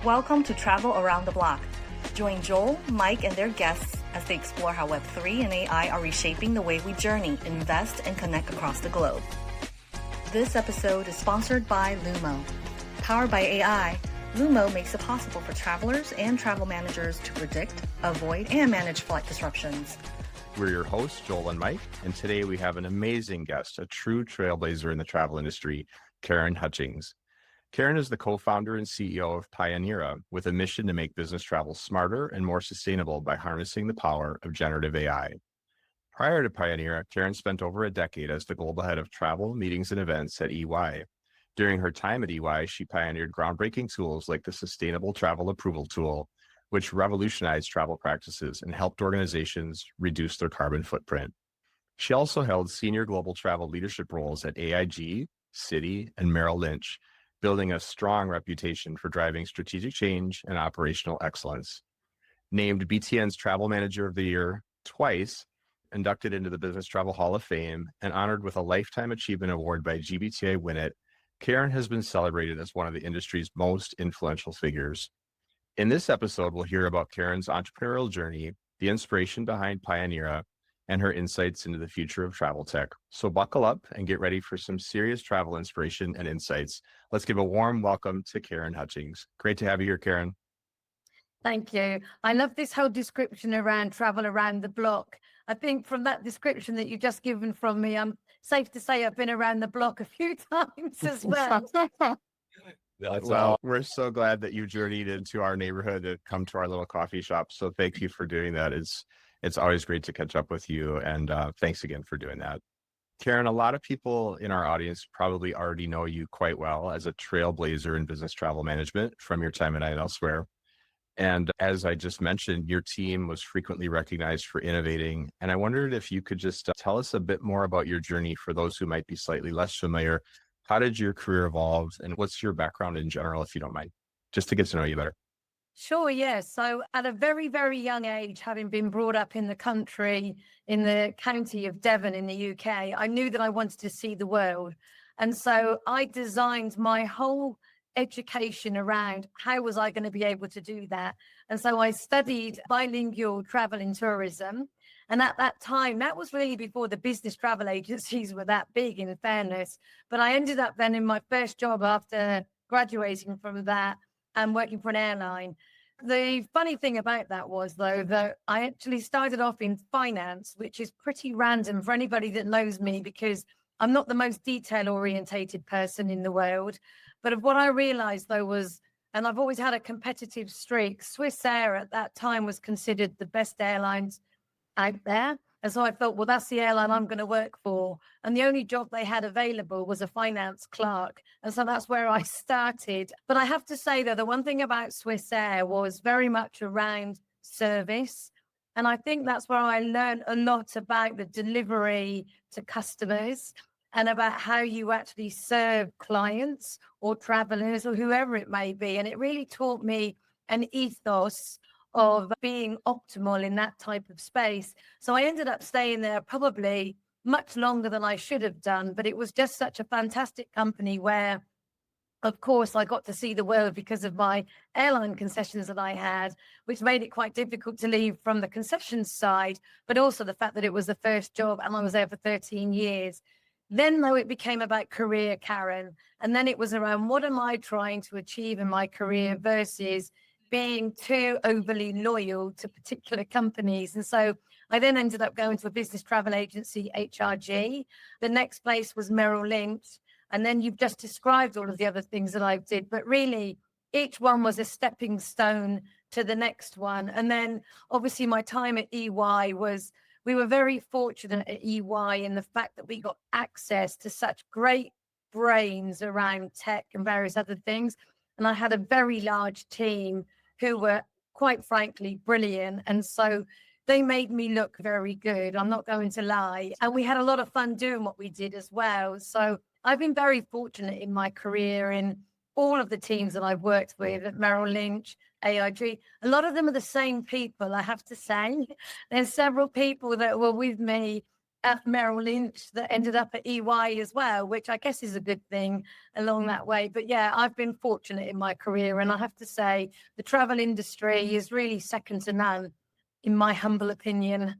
Welcome to Travel Around the Block. Join Joel, Mike, and their guests as they explore how Web3 and AI are reshaping the way we journey, invest, and connect across the globe. This episode is sponsored by Lumo. Powered by AI, Lumo makes it possible for travelers and travel managers to predict, avoid, and manage flight disruptions. We're your hosts, Joel and Mike, and today we have an amazing guest, a true trailblazer in the travel industry, Karen Hutchings. Karen is the co-founder and CEO of Pioneera, with a mission to make business travel smarter and more sustainable by harnessing the power of generative AI. Prior to Pioneera, Karen spent over a decade as the global head of travel, meetings, and events at EY. During her time at EY, she pioneered groundbreaking tools like the Sustainable Travel Approval Tool, which revolutionized travel practices and helped organizations reduce their carbon footprint. She also held senior global travel leadership roles at AIG, Citi, and Merrill Lynch, building a strong reputation for driving strategic change and operational excellence. Named BTN's Travel Manager of the Year twice, inducted into the Business Travel Hall of Fame, and honored with a Lifetime Achievement Award by GBTA Winnet, Karen has been celebrated as one of the industry's most influential figures. In this episode, we'll hear about Karen's entrepreneurial journey, the inspiration behind Pioneera, and her insights into the future of travel tech. So buckle up and get ready for some serious travel inspiration and insights. Let's give a warm welcome to Karen Hutchings. Great to have you here, Karen. Thank you. I love this whole description around travel around the block. I think from that description that you've just given from me, I'm safe to say I've been around the block a few times as well. Well, we're so glad that you journeyed into our neighborhood to come to our little coffee shop. So thank you for doing that. It's always great to catch up with you. And thanks again for doing that. Karen, a lot of people in our audience probably already know you quite well as a trailblazer in business travel management from your time at I and Elsewhere. And as I just mentioned, your team was frequently recognized for innovating. And I wondered if you could just tell us a bit more about your journey for those who might be slightly less familiar. How did your career evolve, and what's your background in general, if you don't mind, just to get to know you better? Sure, yes. So at a very, very young age, having been brought up in the country, in the county of Devon in the UK, I knew that I wanted to see the world. And so I designed my whole education around how was I going to be able to do that. And so I studied bilingual travel and tourism. And at that time, that was really before the business travel agencies were that big, in fairness. But I ended up then in my first job after graduating from that and working for an airline. The funny thing about that was, though, that I actually started off in finance, which is pretty random for anybody that knows me, because I'm not the most detail-orientated person in the world. But what I realized, though, was, and I've always had a competitive streak, Swiss Air at that time was considered the best airlines out there. And so I thought, well, that's the airline I'm going to work for. And the only job they had available was a finance clerk. And so that's where I started. But I have to say, though, the one thing about Swiss Air was very much around service. And I think that's where I learned a lot about the delivery to customers and about how you actually serve clients or travelers or whoever it may be. And it really taught me an ethos of being optimal in that type of space. So I ended up staying there probably much longer than I should have done, but it was just such a fantastic company where, of course, I got to see the world because of my airline concessions that I had, which made it quite difficult to leave from the concessions side, but also the fact that it was the first job and I was there for 13 years. Then, though, it became about career, Karen, and then it was around what am I trying to achieve in my career versus being too overly loyal to particular companies. And so I then ended up going to a business travel agency, HRG. The next place was Merrill Lynch. And then you've just described all of the other things that I did. But really, each one was a stepping stone to the next one. And then obviously my time at EY was, we were very fortunate at EY in the fact that we got access to such great brains around tech and various other things. And I had a very large team who were, quite frankly, brilliant. And so they made me look very good. I'm not going to lie. And we had a lot of fun doing what we did as well. So I've been very fortunate in my career in all of the teams that I've worked with at Merrill Lynch, AIG. A lot of them are the same people, I have to say. There's several people that were with me at Merrill Lynch that ended up at EY as well, which I guess is a good thing along that way. But yeah, I've been fortunate in my career. And I have to say, the travel industry is really second to none, in my humble opinion.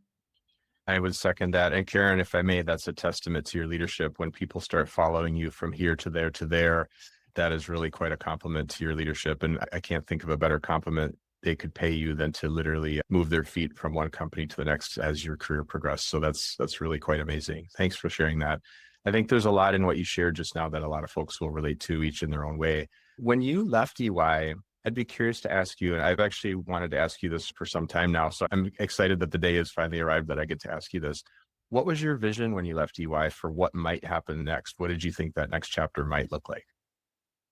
I would second that. And Karen, if I may, that's a testament to your leadership. When people start following you from here to there, that is really quite a compliment to your leadership. And I can't think of a better compliment they could pay you than to literally move their feet from one company to the next as your career progressed. So that's really quite amazing. Thanks for sharing that. I think there's a lot in what you shared just now that a lot of folks will relate to, each in their own way. When you left EY, I'd be curious to ask you, and I've actually wanted to ask you this for some time now, so I'm excited that the day has finally arrived that I get to ask you this. What was your vision when you left EY for what might happen next? What did you think that next chapter might look like?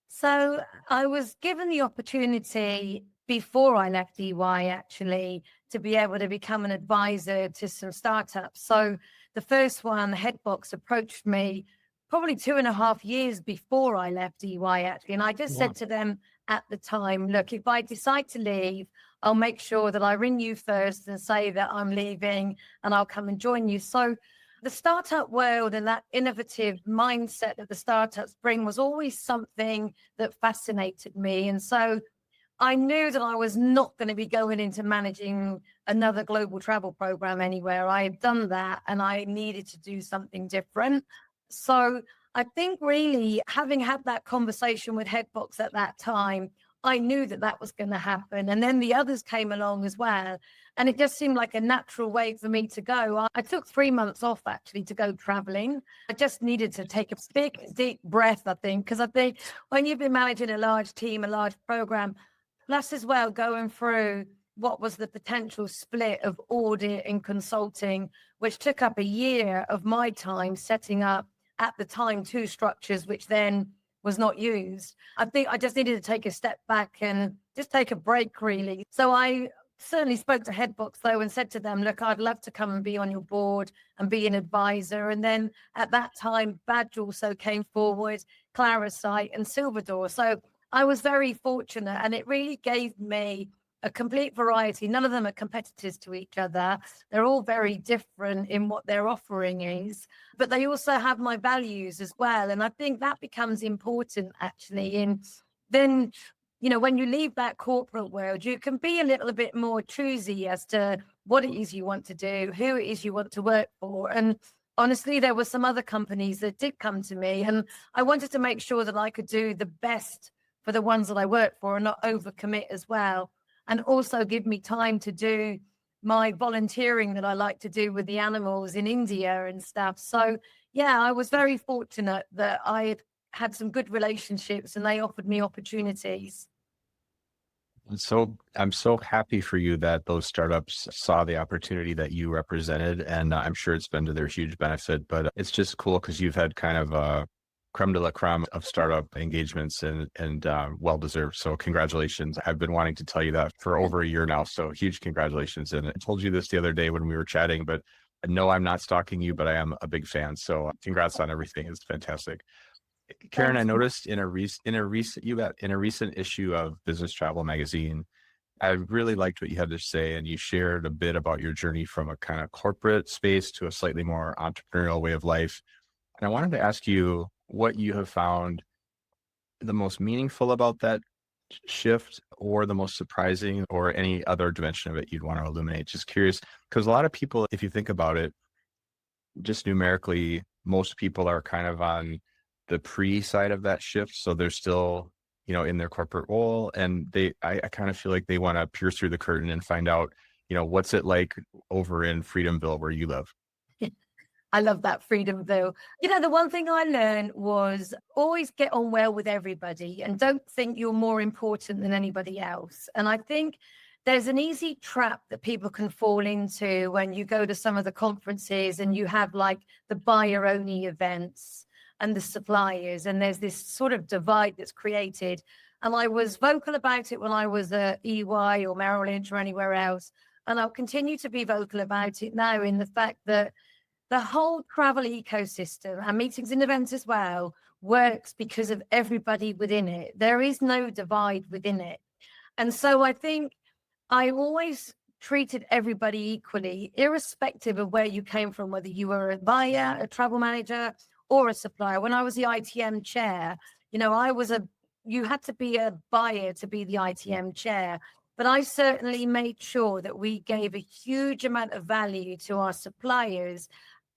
So I was given the opportunity before I left EY actually to be able to become an advisor to some startups. So the first one, Headbox, approached me probably 2.5 years before I left EY actually. And I just said to them at the time, look, if I decide to leave, I'll make sure that I ring you first and say that I'm leaving and I'll come and join you. So the startup world and that innovative mindset that the startups bring was always something that fascinated me. And so I knew that I was not going to be going into managing another global travel program anywhere. I had done that and I needed to do something different. So I think really having had that conversation with Headbox at that time, I knew that that was going to happen. And then the others came along as well. And it just seemed like a natural way for me to go. I took 3 months off actually to go traveling. I just needed to take a big, deep breath, I think, because I think when you've been managing a large team, a large program, plus as well going through what was the potential split of audit and consulting, which took up a year of my time setting up at the time 2 structures, which then was not used. I think I just needed to take a step back and just take a break, really. So I certainly spoke to Headbox, though, and said to them, look, I'd love to come and be on your board and be an advisor. And then at that time, Badge also came forward, Clarisight and Silverdor. So I was very fortunate, and it really gave me a complete variety. None of them are competitors to each other. They're all very different in what their offering is, but they also have my values as well. And I think that becomes important actually. And then, you know, when you leave that corporate world, you can be a little bit more choosy as to what it is you want to do, who it is you want to work for. And honestly, there were some other companies that did come to me, and I wanted to make sure that I could do the best for the ones that I work for and not overcommit as well. And also give me time to do my volunteering that I like to do with the animals in India and stuff. So yeah, I was very fortunate that I had some good relationships and they offered me opportunities. So I'm so happy for you that those startups saw the opportunity that you represented, and I'm sure it's been to their huge benefit. But it's just cool because you've had kind of a creme de la creme of startup engagements, and well deserved. So congratulations. I've been wanting to tell you that for over a year now. So huge congratulations. And I told you this the other day when we were chatting, but no, I'm not stalking you, but I am a big fan. So congrats on everything. It's fantastic. Karen, I noticed in a recent issue of Business Travel Magazine, I really liked what you had to say, and you shared a bit about your journey from a kind of corporate space to a slightly more entrepreneurial way of life. And I wanted to ask you what you have found the most meaningful about that shift, or the most surprising, or any other dimension of it you'd want to illuminate. Just curious, because a lot of people, if you think about it, just numerically, most people are kind of on the pre side of that shift. So they're still, in their corporate role, and I kind of feel like they want to pierce through the curtain and find out, what's it like over in Freedomville where you live. I love that Freedomville. You know, the one thing I learned was always get on well with everybody and don't think you're more important than anybody else. And I think there's an easy trap that people can fall into when you go to some of the conferences and you have like the buyer only events and the suppliers, and there's this sort of divide that's created. And I was vocal about it when I was at EY or Merrill Lynch or anywhere else. And I'll continue to be vocal about it now, in the fact that the whole travel ecosystem and meetings and events as well works because of everybody within it. There is no divide within it. And so I think I always treated everybody equally, irrespective of where you came from, whether you were a buyer, a travel manager, or a supplier. When I was the ITM chair, you had to be a buyer to be the ITM chair. But I certainly made sure that we gave a huge amount of value to our suppliers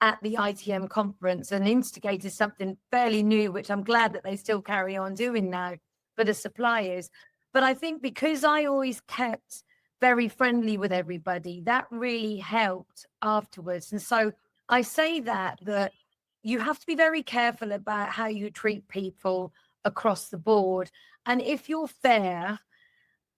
at the ITM conference and instigated something fairly new, which I'm glad that they still carry on doing now for the suppliers. But I think because I always kept very friendly with everybody, that really helped afterwards. And so I say that you have to be very careful about how you treat people across the board. And if you're fair,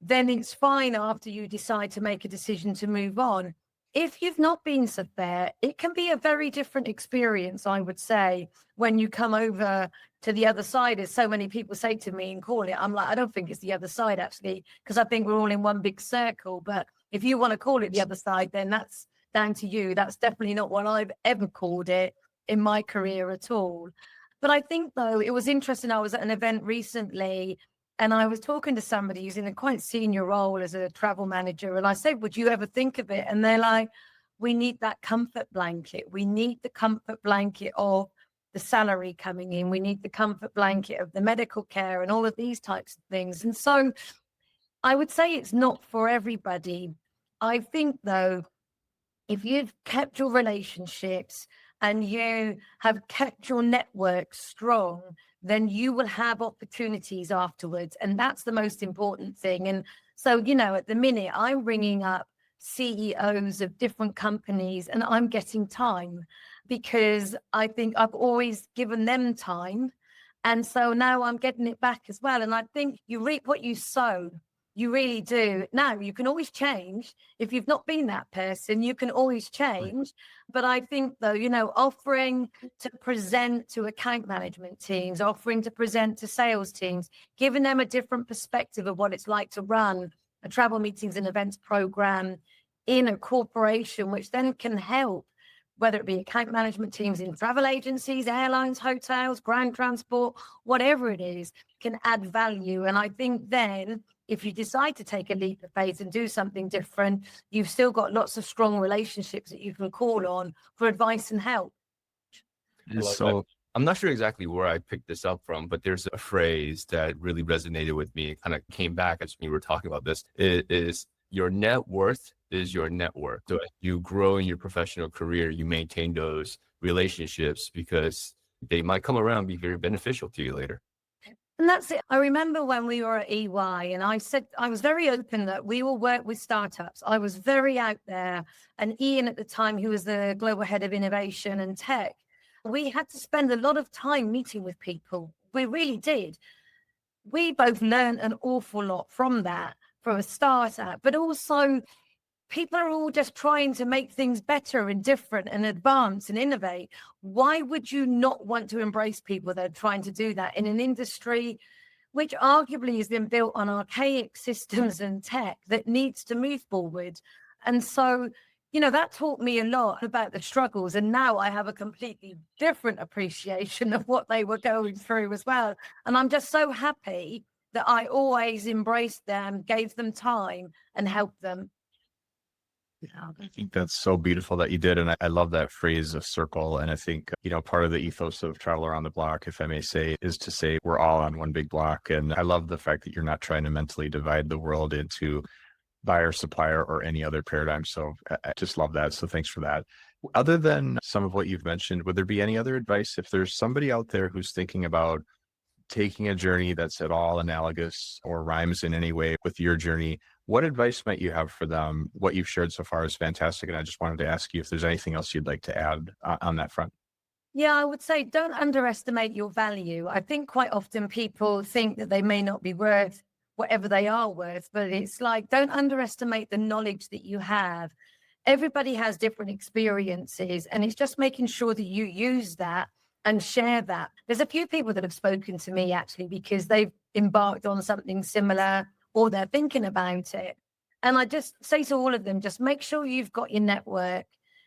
then it's fine after you decide to make a decision to move on. If you've not been so fair, it can be a very different experience, I would say, when you come over to the other side, as so many people say to me and call it. I'm like, I don't think it's the other side, actually, because I think we're all in one big circle. But if you want to call it the other side, then that's down to you. That's definitely not what I've ever called it in my career at all. But I think, though, it was interesting. I was at an event recently and I was talking to somebody who's in a quite senior role as a travel manager. And I said, would you ever think of it? And they're like, we need that comfort blanket. We need the comfort blanket of the salary coming in. We need the comfort blanket of the medical care and all of these types of things. And so I would say it's not for everybody. I think, though, if you've kept your relationships and you have kept your network strong, then you will have opportunities afterwards. And that's the most important thing. And so, at the minute, I'm ringing up CEOs of different companies and I'm getting time because I think I've always given them time. And so now I'm getting it back as well. And I think you reap what you sow. You really do. Now, you can always change. If you've not been that person, you can always change. But I think, though, offering to present to account management teams, offering to present to sales teams, giving them a different perspective of what it's like to run a travel meetings and events program in a corporation, which then can help, whether it be account management teams in travel agencies, airlines, hotels, ground transport, whatever it is, can add value. And I think then, if you decide to take a leap of faith and do something different, you've still got lots of strong relationships that you can call on for advice and help. So I'm not sure exactly where I picked this up from, but there's a phrase that really resonated with me. It kind of came back as we were talking about this. It is your net worth is your network. So as you grow in your professional career, you maintain those relationships because they might come around and be very beneficial to you later. And that's it. I remember when we were at EY and I said, I was very open that we will work with startups. I was very out there. And Ian at the time, who was the global head of innovation and tech, we had to spend a lot of time meeting with people. We really did. We both learned an awful lot from that, from a startup, but also people are all just trying to make things better and different and advance and innovate. Why would you not want to embrace people that are trying to do that in an industry which arguably has been built on archaic systems and tech that needs to move forward? And so, that taught me a lot about the struggles. And now I have a completely different appreciation of what they were going through as well. And I'm just so happy that I always embraced them, gave them time and helped them. I think that's so beautiful that you did. And I love that phrase of circle. And I think, part of the ethos of Travel Around the Block, if I may say, is to say we're all on one big block. And I love the fact that you're not trying to mentally divide the world into buyer, supplier, or any other paradigm. So I just love that. So thanks for that. Other than some of what you've mentioned, would there be any other advice if there's somebody out there who's thinking about taking a journey that's at all analogous or rhymes in any way with your journey? What advice might you have for them? What you've shared so far is fantastic. And I just wanted to ask you if there's anything else you'd like to add on that front. Yeah, I would say don't underestimate your value. I think quite often people think that they may not be worth whatever they are worth, but it's like, don't underestimate the knowledge that you have. Everybody has different experiences, and it's just making sure that you use that and share that. There's a few people that have spoken to me actually because they've embarked on something similar or they're thinking about it. And I just say to all of them, just make sure you've got your network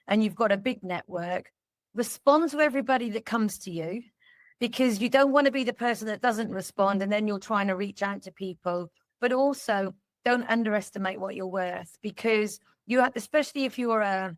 and you've got a big network. Respond to everybody that comes to you, because you don't want to be the person that doesn't respond and then you're trying to reach out to people. But also don't underestimate what you're worth, because you have, especially if you're a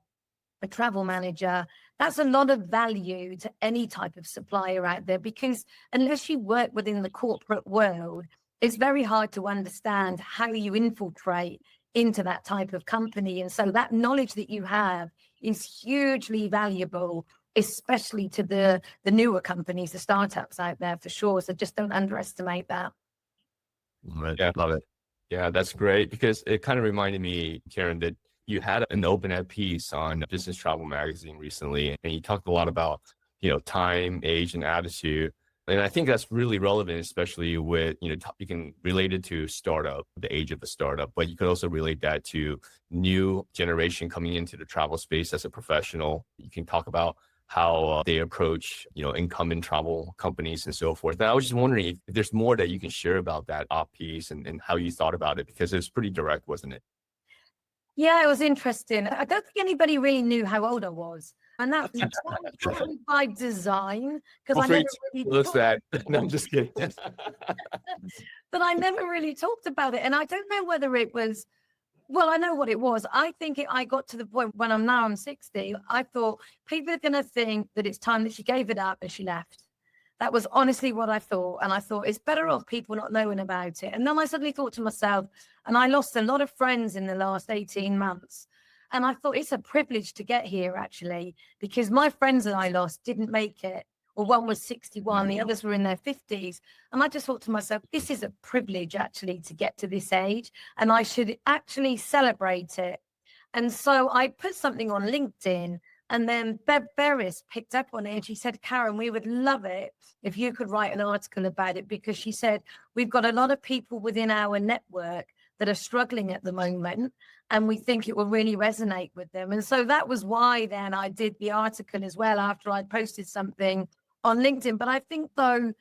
travel manager, that's a lot of value to any type of supplier out there, because unless you work within the corporate world, it's very hard to understand how you infiltrate into that type of company. And so that knowledge that you have is hugely valuable, especially to the newer companies, the startups out there, for sure. So just don't underestimate that. Yeah, love it. Yeah, that's great, because it kind of reminded me, Karen, that you had an open ed piece on Business Travel Magazine recently, and you talked a lot about, time, age, and attitude. And I think that's really relevant, especially with, you can relate it to startup, the age of the startup, but you could also relate that to new generation coming into the travel space as a professional. You can talk about how they approach, incumbent travel companies and so forth. And I was just wondering if there's more that you can share about that op piece and how you thought about it, because it was pretty direct, wasn't it? Yeah, it was interesting. I don't think anybody really knew how old I was. And that's probably by design, because I never really looks that. No, I'm just kidding. but I never really talked about it. And I don't know whether it was, well, I know what it was. I think I got to the point when I'm 60, I thought people are going to think that it's time that she gave it up and she left. That was honestly what I thought. And I thought it's better off people not knowing about it. And then I suddenly thought to myself, and I lost a lot of friends in the last 18 months. And I thought it's a privilege to get here, actually, because my friends that I lost didn't make it. Or one was 61, the others were in their 50s. And I just thought to myself, this is a privilege, actually, to get to this age. And I should actually celebrate it. And so I put something on LinkedIn. And then Bev Beres picked up on it, and she said, Karen, we would love it if you could write an article about it, because she said, we've got a lot of people within our network that are struggling at the moment, and we think it will really resonate with them. And so that was why then I did the article as well, after I'd posted something on LinkedIn. But I think, though,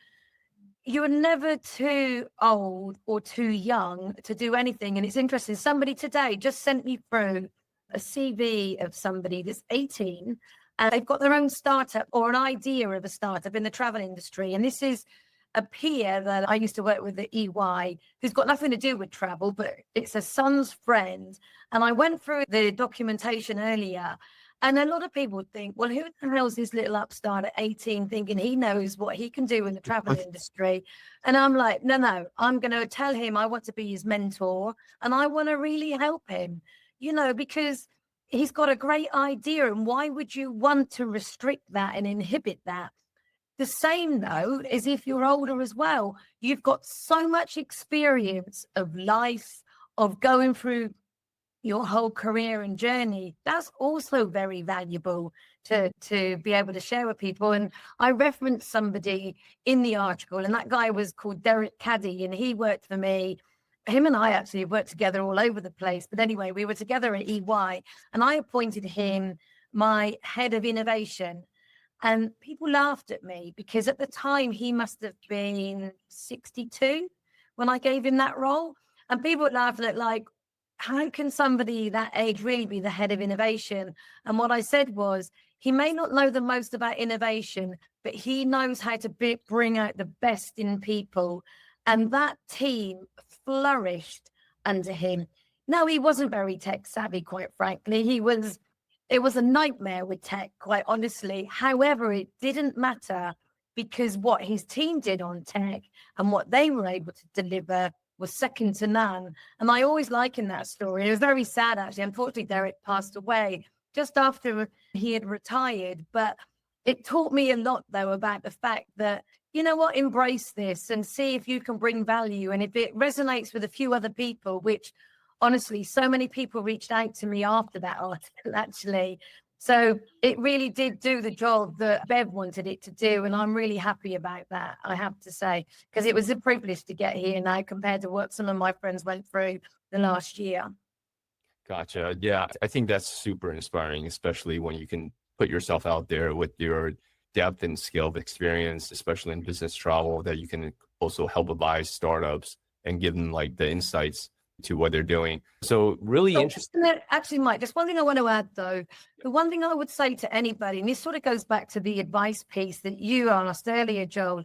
you're never too old or too young to do anything. And it's interesting, somebody today just sent me through a CV of somebody that's 18, and they've got their own startup or an idea of a startup in the travel industry. And this is a peer that I used to work with at EY, who's got nothing to do with travel, but it's a son's friend. And I went through the documentation earlier, and a lot of people think, well, who the hell's this little upstart at 18 thinking he knows what he can do in the travel industry? And I'm like, no, I'm going to tell him I want to be his mentor, and I want to really help him. Because he's got a great idea. And why would you want to restrict that and inhibit that? The same, though, is if you're older as well. You've got so much experience of life, of going through your whole career and journey. That's also very valuable to be able to share with people. And I referenced somebody in the article, and that guy was called Derek Caddy, and he worked for me. Him and I actually worked together all over the place. But anyway, we were together at EY, and I appointed him my head of innovation. And people laughed at me because at the time he must have been 62 when I gave him that role. And people would laugh at it like, how can somebody that age really be the head of innovation? And what I said was, he may not know the most about innovation, but he knows how to bring out the best in people. And that team flourished under him. No, he wasn't very tech savvy, quite frankly. It was a nightmare with tech, quite honestly. However, it didn't matter, because what his team did on tech and what they were able to deliver was second to none. And I always liken that story. It was very sad, actually. Unfortunately, Derek passed away just after he had retired. But it taught me a lot, though, about the fact that, you know what, embrace this and see if you can bring value. And if it resonates with a few other people, which honestly, so many people reached out to me after that article, actually. So it really did do the job that Bev wanted it to do. And I'm really happy about that, I have to say, because it was a privilege to get here now compared to what some of my friends went through the last year. Gotcha. Yeah, I think that's super inspiring, especially when you can put yourself out there with your depth and skill of experience, especially in business travel, that you can also help advise startups and give them like the insights to what they're doing. So really interesting. Actually, Mike, just one thing I want to add, though. The one thing I would say to anybody, and this sort of goes back to the advice piece that you asked earlier, Joel,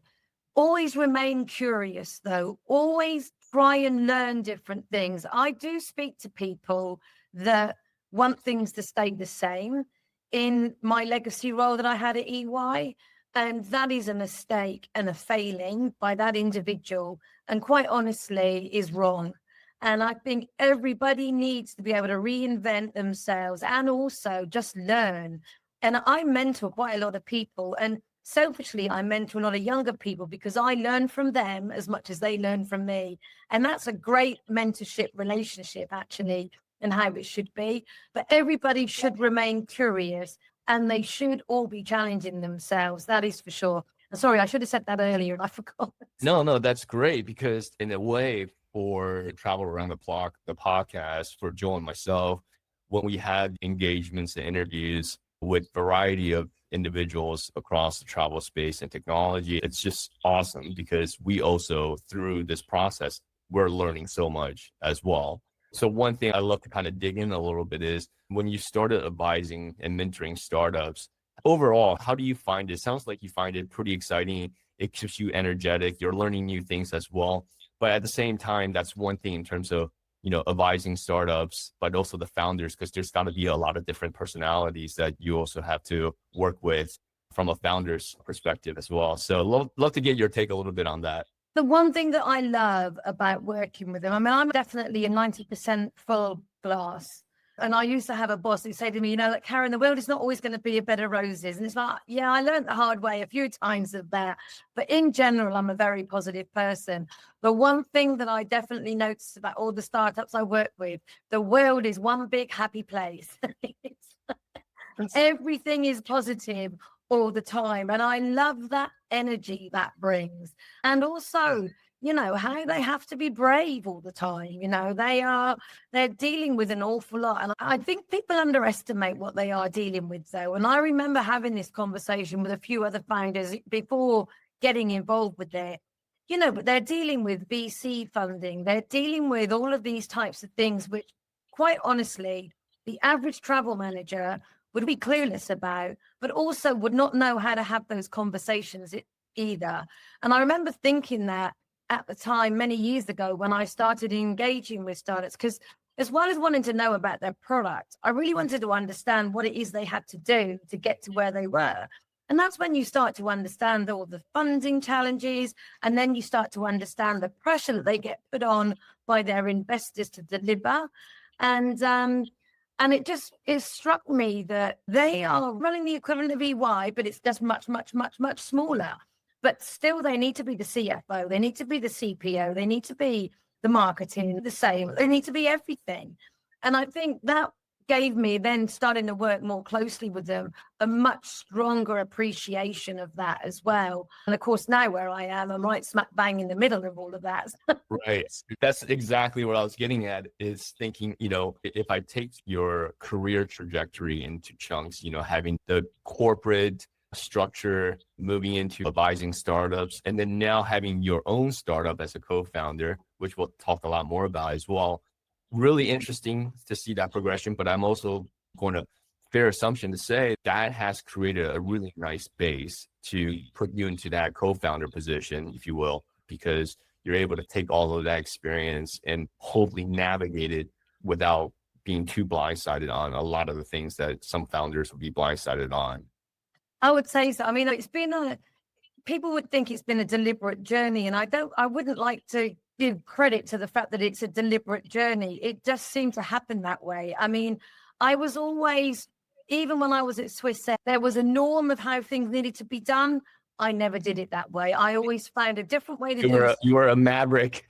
always remain curious, though. Always try and learn different things. I do speak to people that want things to stay the same in my legacy role that I had at EY. And that is a mistake and a failing by that individual. And quite honestly, is wrong. And I think everybody needs to be able to reinvent themselves and also just learn. And I mentor quite a lot of people. And selfishly, I mentor a lot of younger people because I learn from them as much as they learn from me. And that's a great mentorship relationship, actually, and how it should be. But everybody should remain curious and they should all be challenging themselves. That is for sure. Sorry, I should have said that earlier and I forgot. No, that's great because in a way for Travel Around the Block, the podcast for Joel and myself, when we had engagements and interviews with variety of individuals across the travel space and technology, it's just awesome because we also, through this process, we're learning so much as well. So one thing I love to kind of dig in a little bit is when you started advising and mentoring startups, overall, how do you find it? Sounds like you find it pretty exciting. It keeps you energetic. You're learning new things as well. But at the same time, that's one thing in terms of, advising startups, but also the founders, because there's got to be a lot of different personalities that you also have to work with from a founder's perspective as well. So love to get your take a little bit on that. The one thing that I love about working with them, I mean, I'm definitely a 90% full glass. And I used to have a boss who said to me, like, Karen, the world is not always going to be a bed of roses. And it's like, yeah, I learned the hard way a few times of that. But in general, I'm a very positive person. The one thing that I definitely notice about all the startups I work with, the world is one big happy place. Everything is positive all the time. And I love that energy that brings. And also, how they have to be brave all the time. They're dealing with an awful lot. And I think people underestimate what they are dealing with, though. And I remember having this conversation with a few other founders before getting involved with it. But they're dealing with VC funding. They're dealing with all of these types of things, which quite honestly, the average travel manager would be clueless about, but also would not know how to have those conversations either. And I remember thinking that at the time, many years ago, when I started engaging with startups, because as well as wanting to know about their product, I really wanted to understand what it is they had to do to get to where they were. And that's when you start to understand all the funding challenges, and then you start to understand the pressure that they get put on by their investors to deliver. And it struck me that they are running the equivalent of EY, but it's just much, much, much, much smaller. But still, they need to be the CFO. They need to be the CPO. They need to be the marketing, the sales. They need to be everything. And I think that gave me, then starting to work more closely with them, a much stronger appreciation of that as well. And of course, now where I am, I'm right smack bang in the middle of all of that. Right. That's exactly what I was getting at, is thinking, if I take your career trajectory into chunks, having the corporate structure, moving into advising startups, and then now having your own startup as a co-founder, which we'll talk a lot more about as well. Really interesting to see that progression, but I'm also going to fair assumption to say that has created a really nice base to put you into that co-founder position, if you will, because you're able to take all of that experience and hopefully navigate it without being too blindsided on a lot of the things that some founders would be blindsided on. I would say so. I mean, people would think it's been a deliberate journey, and I wouldn't like to give credit to the fact that it's a deliberate journey. It just seemed to happen that way. I mean, I was always, even when I was at Swiss, there was a norm of how things needed to be done. I never did it that way. I always found a different way to do it. You were a maverick.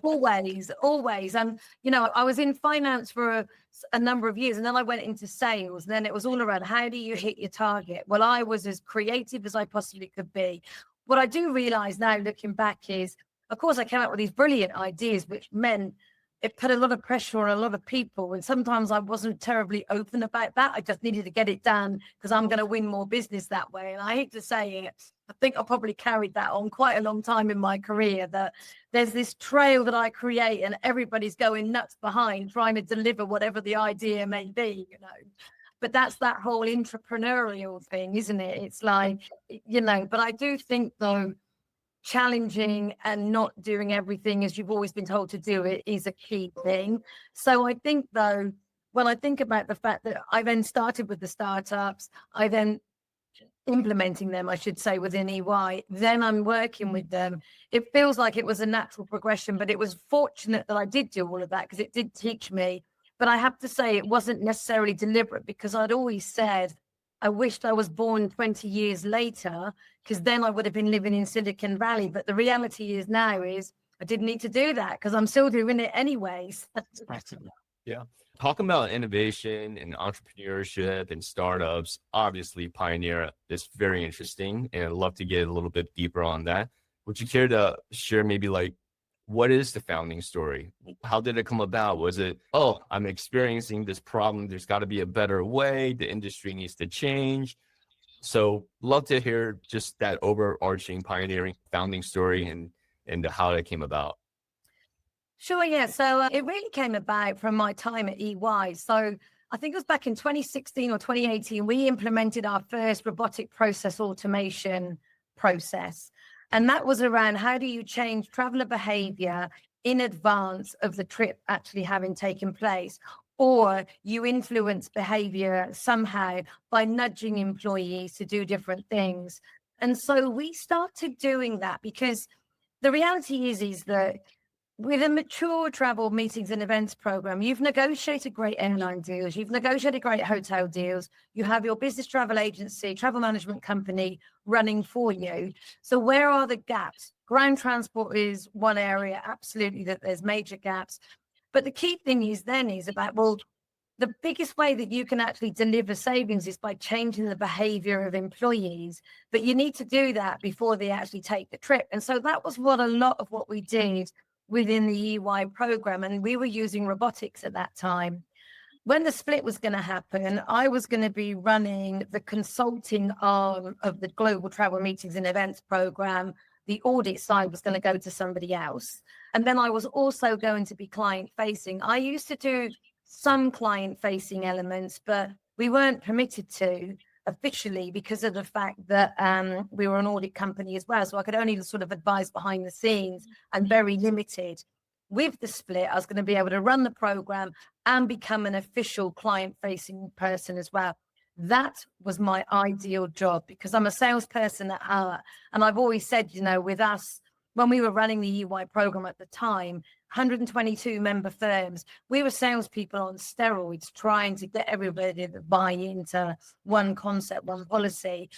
always. And, I was in finance for a number of years, and then I went into sales. And then it was all around, how do you hit your target? Well, I was as creative as I possibly could be. What I do realize now, looking back, is, of course, I came up with these brilliant ideas, which meant it put a lot of pressure on a lot of people. And sometimes I wasn't terribly open about that. I just needed to get it done because I'm going to win more business that way. And I hate to say it, I think I probably carried that on quite a long time in my career, that there's this trail that I create and everybody's going nuts behind trying to deliver whatever the idea may be, But that's that whole entrepreneurial thing, isn't it? It's like, but I do think, though, challenging and not doing everything as you've always been told to do it is a key thing. So I think, though, when I think about the fact that I then started with the startups, I then implementing them, I should say, within EY, then I'm working with them. It feels like it was a natural progression, but it was fortunate that I did do all of that because it did teach me. But I have to say it wasn't necessarily deliberate, because I'd always said I wished I was born 20 years later, because then I would have been living in Silicon Valley. But the reality is now is I didn't need to do that because I'm still doing it anyways. Yeah. Talking about innovation and entrepreneurship and startups, obviously Pioneer is very interesting, and I'd love to get a little bit deeper on that. Would you care to share maybe like, what is the founding story? How did it come about? Was it, oh, I'm experiencing this problem, there's got to be a better way, the industry needs to change? So love to hear just that overarching pioneering founding story and how that came about. Sure, yeah. So it really came about from my time at EY. So I think it was back in 2016 or 2018, we implemented our first robotic process automation process. And that was around how do you change traveler behavior in advance of the trip actually having taken place, or you influence behavior somehow by nudging employees to do different things. And so we started doing that because the reality is that with a mature travel meetings and events program, you've negotiated great airline deals, you've negotiated great hotel deals, you have your business travel agency, travel management company running for you. So where are the gaps? Ground transport is one area, absolutely, that there's major gaps. But the key thing is about, well, the biggest way that you can actually deliver savings is by changing the behavior of employees, but you need to do that before they actually take the trip. And so that was what a lot of what we did within the EY program. And we were using robotics at that time. When the split was going to happen, I was going to be running the consulting arm of the global travel meetings and events program. The audit side was going to go to somebody else. And then I was also going to be client facing. I used to do some client facing elements, but we weren't permitted to officially because of the fact that we were an audit company as well. So I could only sort of advise behind the scenes and very limited. With the split, I was going to be able to run the program and become an official client-facing person as well. That was my ideal job because I'm a salesperson at heart. And I've always said, you know, with us, when we were running the EY program at the time, 122 member firms, we were salespeople on steroids trying to get everybody to buy into one concept, one policy.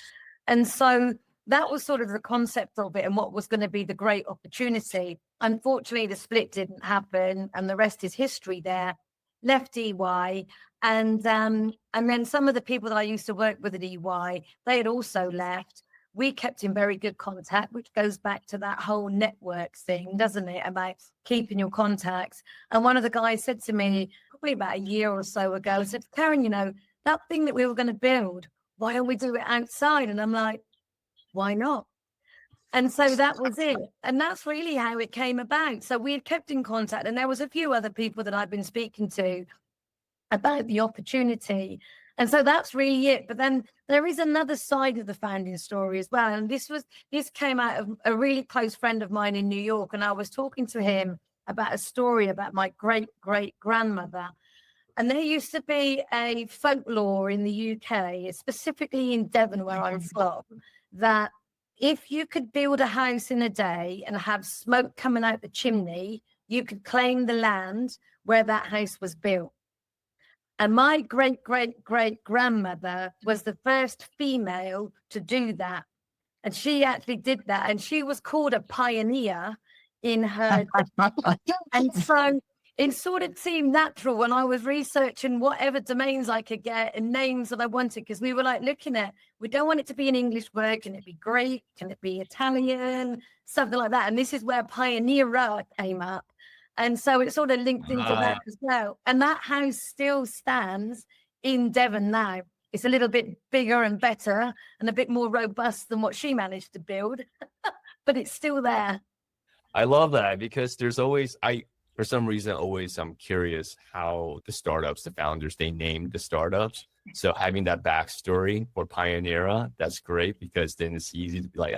And so that was sort of the concept of it and what was going to be the great opportunity. Unfortunately, the split didn't happen and the rest is history there. Left EY. And then some of the people that I used to work with at EY, they had also left. We kept in very good contact, which goes back to that whole network thing, doesn't it? About keeping your contacts. And one of the guys said to me probably about a year or so ago, said, Karen, you know, that thing that we were going to build, why don't we do it outside? And I'm like, why not? And so that was it. And that's really how it came about. So we had kept in contact and there was a few other people that I'd been speaking to about the opportunity. And so that's really it. But then there is another side of the founding story as well. And this came out of a really close friend of mine in New York. And I was talking to him about a story about my great-great-grandmother. And there used to be a folklore in the UK, specifically in Devon, where I'm from, that if you could build a house in a day and have smoke coming out the chimney, you could claim the land where that house was built. And my great-great-great-grandmother was the first female to do that. And she actually did that. And she was called a pioneer in her. And so it sort of seemed natural when I was researching whatever domains I could get and names that I wanted, because we were like looking at, we don't want it to be an English word. Can it be Greek? Can it be Italian? Something like that. And this is where Pioneera came up. And so it sort of linked into that as well. And that house still stands in Devon now. It's a little bit bigger and better and a bit more robust than what she managed to build, but it's still there. I love that because there's always, for some reason, I'm curious how the startups, the founders, they named the startups. So having that backstory for Pioneera, that's great because then it's easy to be like,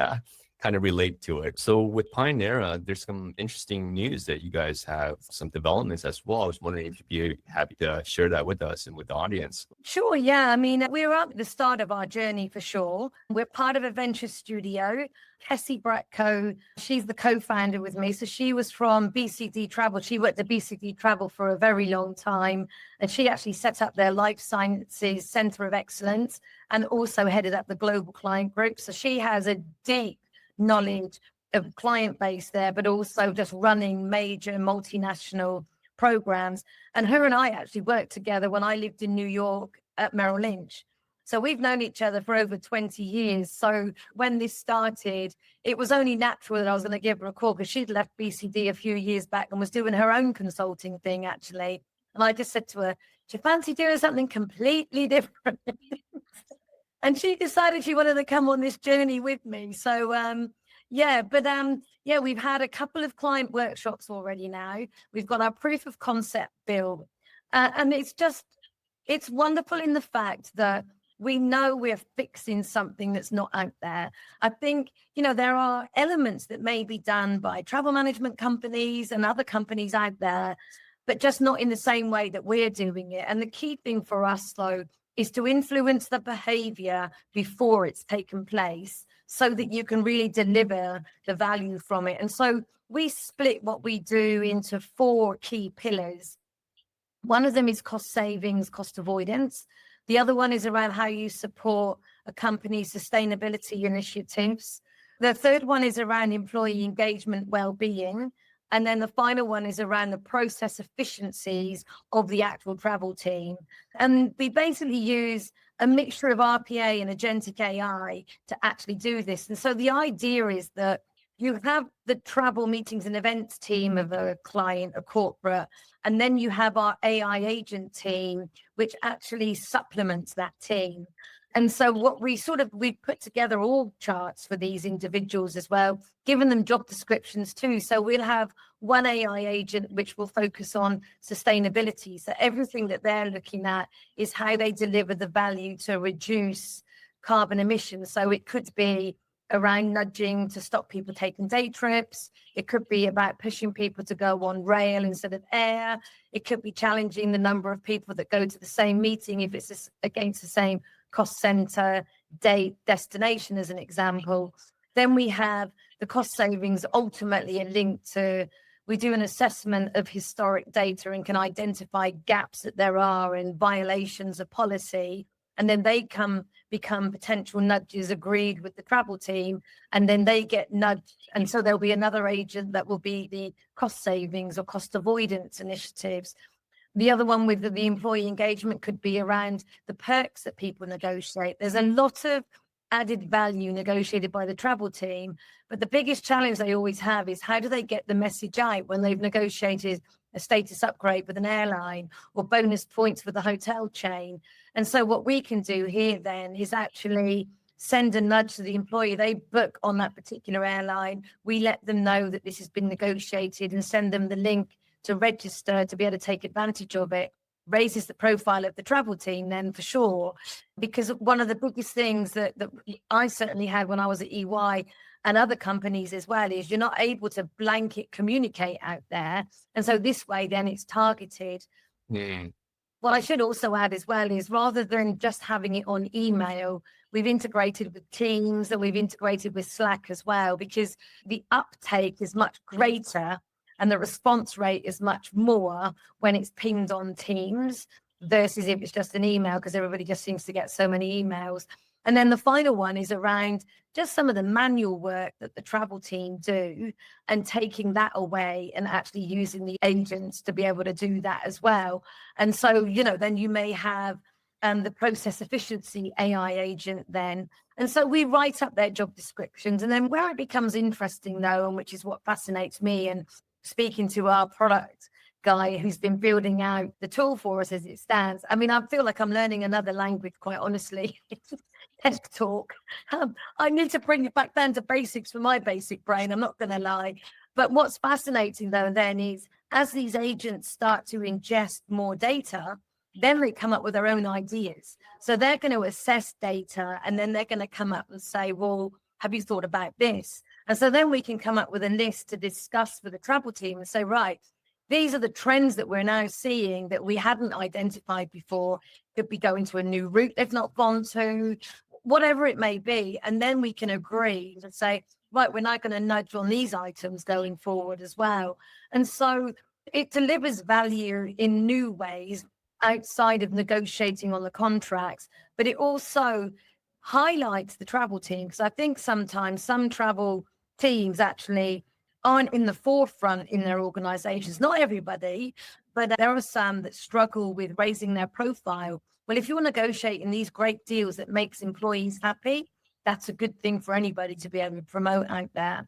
kind of relate to it. So with Pioneera, there's some interesting news that you guys have some developments as well. I was wondering if you'd be happy to share that with us and with the audience. Sure, yeah. I mean, we're at the start of our journey for sure. We're part of a venture studio. Kessie Bratko, she's the co-founder with me. So she was from BCD Travel. She worked at BCD Travel for a very long time. And she actually set up their Life Sciences Center of Excellence and also headed up the global client group. So she has a deep knowledge of client base there, but also just running major multinational programs. And her and I actually worked together when I lived in New York at Merrill Lynch. So we've known each other for over 20 years. So when this started, it was only natural that I was going to give her a call because she'd left BCD a few years back and was doing her own consulting thing, actually. And I just said to her, do you fancy doing something completely different? And she decided she wanted to come on this journey with me. So, we've had a couple of client workshops already now. We've got our proof of concept build. And it's wonderful in the fact that we know we're fixing something that's not out there. I think, there are elements that may be done by travel management companies and other companies out there, but just not in the same way that we're doing it. And the key thing for us, though, is to influence the behavior before it's taken place so that you can really deliver the value from it. And so we split what we do into 4 key pillars. One of them is cost savings, cost avoidance. The other one is around how you support a company's sustainability initiatives. The third one is around employee engagement, well-being. And then the final one is around the process efficiencies of the actual travel team. And we basically use a mixture of RPA and agentic AI to actually do this. And so the idea is that you have the travel meetings and events team of a client, a corporate, and then you have our AI agent team, which actually supplements that team. And so what we put together all charts for these individuals as well, given them job descriptions too. So we'll have one AI agent, which will focus on sustainability. So everything that they're looking at is how they deliver the value to reduce carbon emissions. So it could be around nudging to stop people taking day trips. It could be about pushing people to go on rail instead of air. It could be challenging the number of people that go to the same meeting if it's against the same cost center, date, destination, as an example. Then we have the cost savings, ultimately a link to, we do an assessment of historic data and can identify gaps that there are in violations of policy. And then they become potential nudges agreed with the travel team, and then they get nudged. And so there'll be another agent that will be the cost savings or cost avoidance initiatives. The other one with the employee engagement could be around the perks that people negotiate. There's a lot of added value negotiated by the travel team, but the biggest challenge they always have is how do they get the message out when they've negotiated a status upgrade with an airline or bonus points with a hotel chain. And so what we can do here then is actually send a nudge to the employee. They book on that particular airline. We let them know that this has been negotiated and send them the link to register to be able to take advantage of it. Raises the profile of the travel team then for sure, because one of the biggest things that I certainly had when I was at EY and other companies as well is you're not able to blanket communicate out there. And so this way then it's targeted. What I should also add as well is rather than just having it on email, we've integrated with Teams and we've integrated with Slack as well, because the uptake is much greater and the response rate is much more when it's pinged on Teams versus if it's just an email, because everybody just seems to get so many emails. And then the final one is around just some of the manual work that the travel team do and taking that away and actually using the agents to be able to do that as well. And so, then you may have the process efficiency AI agent then. And so we write up their job descriptions. And then where it becomes interesting though, and which is what fascinates me, and speaking to our product guy who's been building out the tool for us as it stands. I mean, I feel like I'm learning another language, quite honestly. Tech talk. I need to bring it back down to basics for my basic brain. I'm not going to lie. But what's fascinating though then is as these agents start to ingest more data, then they come up with their own ideas. So they're going to assess data and then they're going to come up and say, well, have you thought about this? And so then we can come up with a list to discuss with the travel team and say, right, these are the trends that we're now seeing that we hadn't identified before. Could be going to a new route they've not gone to, whatever it may be. And then we can agree to say, right, we're not going to nudge on these items going forward as well. And so it delivers value in new ways outside of negotiating on the contracts, but it also highlights the travel team, because I think sometimes some travel teams actually aren't in the forefront in their organizations. Not everybody, but there are some that struggle with raising their profile. Well, if you're negotiating these great deals that makes employees happy, that's a good thing for anybody to be able to promote out there.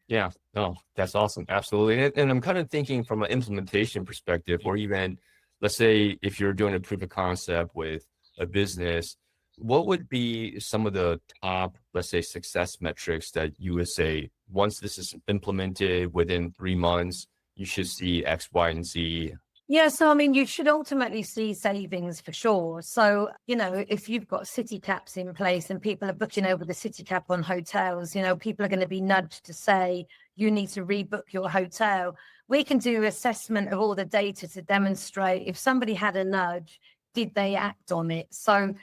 Yeah, no, that's awesome. Absolutely. And I'm kind of thinking from an implementation perspective, or even let's say if you're doing a proof of concept with a business, what would be some of the top, let's say, success metrics that you would say once this is implemented within 3 months, you should see X, Y, and Z? Yeah, so I mean, you should ultimately see savings for sure. So, if you've got city caps in place and people are booking over the city cap on hotels, people are going to be nudged to say, you need to rebook your hotel. We can do assessment of all the data to demonstrate if somebody had a nudge, did they act on it? So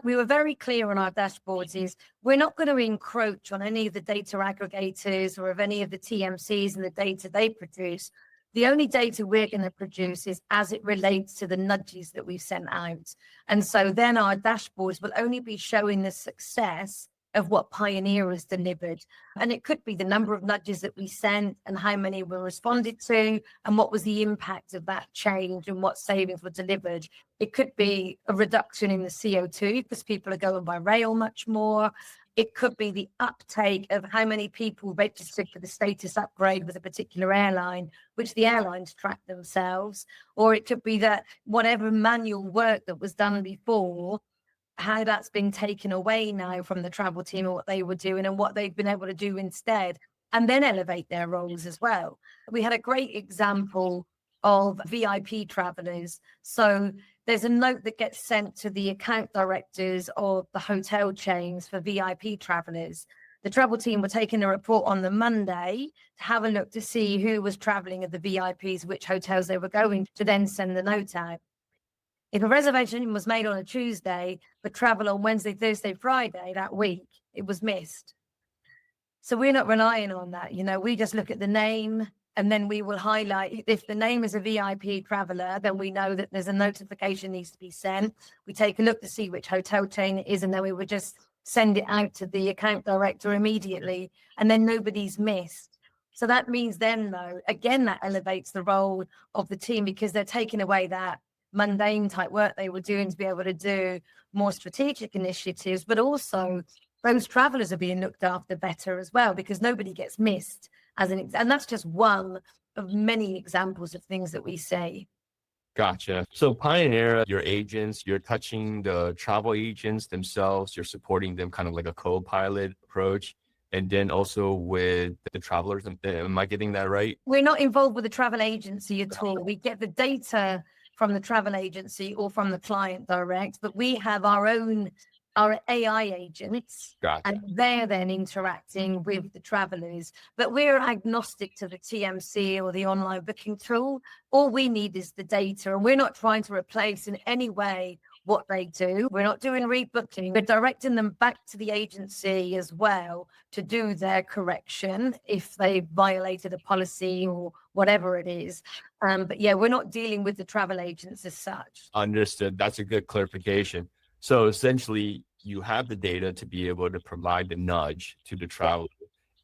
we were very clear on our dashboards is we're not going to encroach on any of the data aggregators or of any of the TMCs and the data they produce. The only data we're going to produce is as it relates to the nudges that we've sent out. And so then our dashboards will only be showing the success of what Pioneera has delivered. And it could be the number of nudges that we sent and how many were responded to and what was the impact of that change and what savings were delivered. It could be a reduction in the CO2 because people are going by rail much more. It could be the uptake of how many people registered for the status upgrade with a particular airline, which the airlines track themselves. Or it could be that whatever manual work that was done before, how that's been taken away now from the travel team or what they were doing and what they've been able to do instead, and then elevate their roles as well. We had a great example of VIP travelers. So there's a note that gets sent to the account directors of the hotel chains for VIP travelers. The travel team were taking a report on the Monday to have a look to see who was traveling at the VIPs, which hotels they were going to then send the note out. If a reservation was made on a Tuesday, but travel on Wednesday, Thursday, Friday that week, it was missed. So we're not relying on that. We just look at the name and then we will highlight if the name is a VIP traveler, then we know that there's a notification needs to be sent. We take a look to see which hotel chain it is, and then we would just send it out to the account director immediately, and then nobody's missed. So that means then, though, again, that elevates the role of the team because they're taking away that mundane type work they were doing to be able to do more strategic initiatives, but also those travelers are being looked after better as well because nobody gets missed and that's just one of many examples of things that we see. Gotcha. So Pioneera, your agents, you're touching the travel agents themselves, you're supporting them kind of like a co-pilot approach. And then also with the travelers, am I getting that right? We're not involved with the travel agency at all. We get the data from the travel agency or from the client direct, but we have our AI agents, Gotcha. and they're then interacting with the travelers. But we're agnostic to the TMC or the online booking tool. All we need is the data, and we're not trying to replace in any way what they do. We're not doing rebooking. We're directing them back to the agency as well to do their correction if they violated a policy or whatever it is. But yeah, we're not dealing with the travel agents as such. Understood. That's a good clarification. So essentially, you have the data to be able to provide the nudge to the traveler,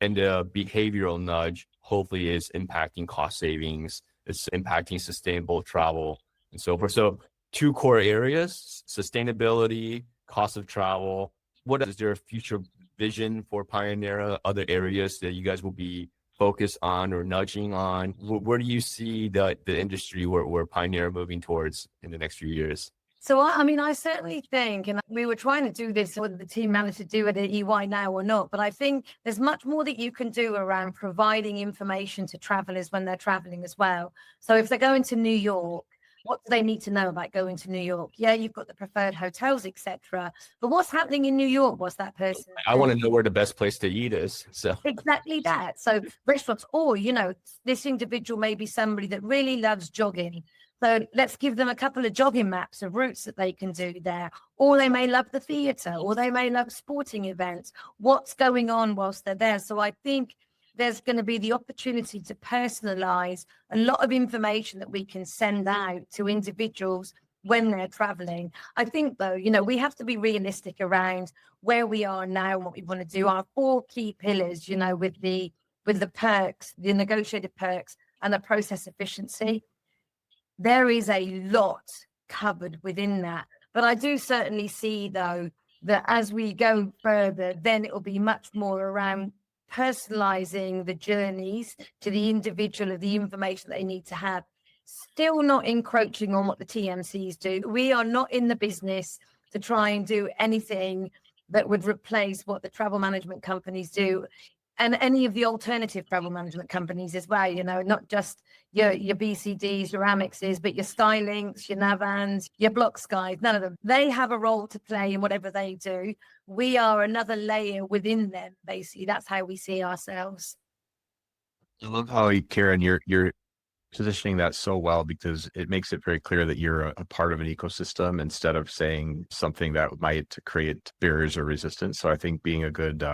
and the behavioral nudge hopefully is impacting cost savings, it's impacting sustainable travel, and so forth. So 2 core areas: sustainability, cost of travel. What is there a future vision for Pioneera? Other areas that you guys will be focused on or nudging on? Where do you see the industry where Pioneera moving towards in the next few years? So, I certainly think, and we were trying to do this, whether the team managed to do it at EY now or not, but I think there's much more that you can do around providing information to travelers when they're traveling as well. So if they're going to New York, What do they need to know about going to New York? Yeah, you've got the preferred hotels, etc. But what's happening in New York? What's that person? I want to know where the best place to eat is. So Exactly that. So restaurants, or, this individual may be somebody that really loves jogging. So let's give them a couple of jogging maps of routes that they can do there. Or they may love the theatre, or they may love sporting events. What's going on whilst they're there? So I think there's going to be the opportunity to personalize a lot of information that we can send out to individuals when they're traveling. I think, though, we have to be realistic around where we are now and what we want to do. Our 4 key pillars, with the perks, the negotiated perks, and the process efficiency. There is a lot covered within that. But I do certainly see, though, that as we go further, then it will be much more around personalizing the journeys to the individual of the information that they need to have. Still not encroaching on what the TMCs do. We are not in the business to try and do anything that would replace what the travel management companies do, and any of the alternative travel management companies as well, not just your BCDs, your Amexes, but your Skylynks, your Navans, your Block Skies, none of them. They have a role to play in whatever they do. We are another layer within them, basically. That's how we see ourselves. I love how, Karen, you're positioning that so well, because it makes it very clear that you're a part of an ecosystem instead of saying something that might create barriers or resistance. So I think being a good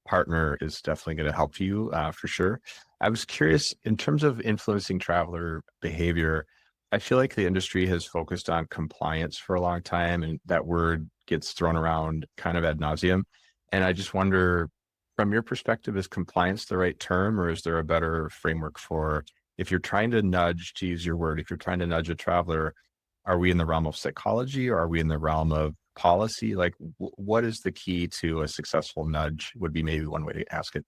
partner is definitely going to help you for sure. I was curious, in terms of influencing traveler behavior, I feel like the industry has focused on compliance for a long time, and that word gets thrown around kind of ad nauseum. And I just wonder, from your perspective, is compliance the right term, or is there a better framework for, if you're trying to nudge, to use your word, if you're trying to nudge a traveler, are we in the realm of psychology, or are we in the realm of policy? Like, what is the key to a successful nudge, would be maybe one way to ask it.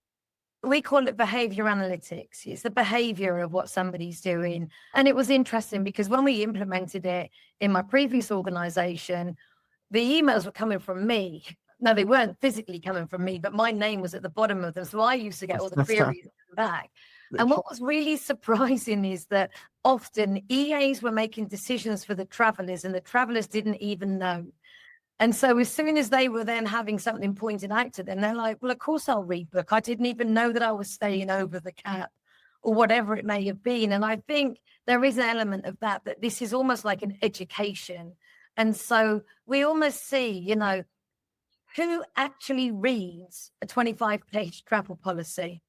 We call it behavior analytics. It's the behavior of what somebody's doing. And it was interesting because when we implemented it in my previous organization, the emails were coming from me. No, they weren't physically coming from me, but my name was at the bottom of them. So I used to get all the queries back. And what was really surprising is that often EAs were making decisions for the travelers, and the travelers didn't even know. And so as soon as they were then having something pointed out to them, they're like, well, of course I'll rebook. I didn't even know that I was staying over the cap, or whatever it may have been. And I think there is an element of that this is almost like an education. And so we almost see, who actually reads a 25-page travel policy.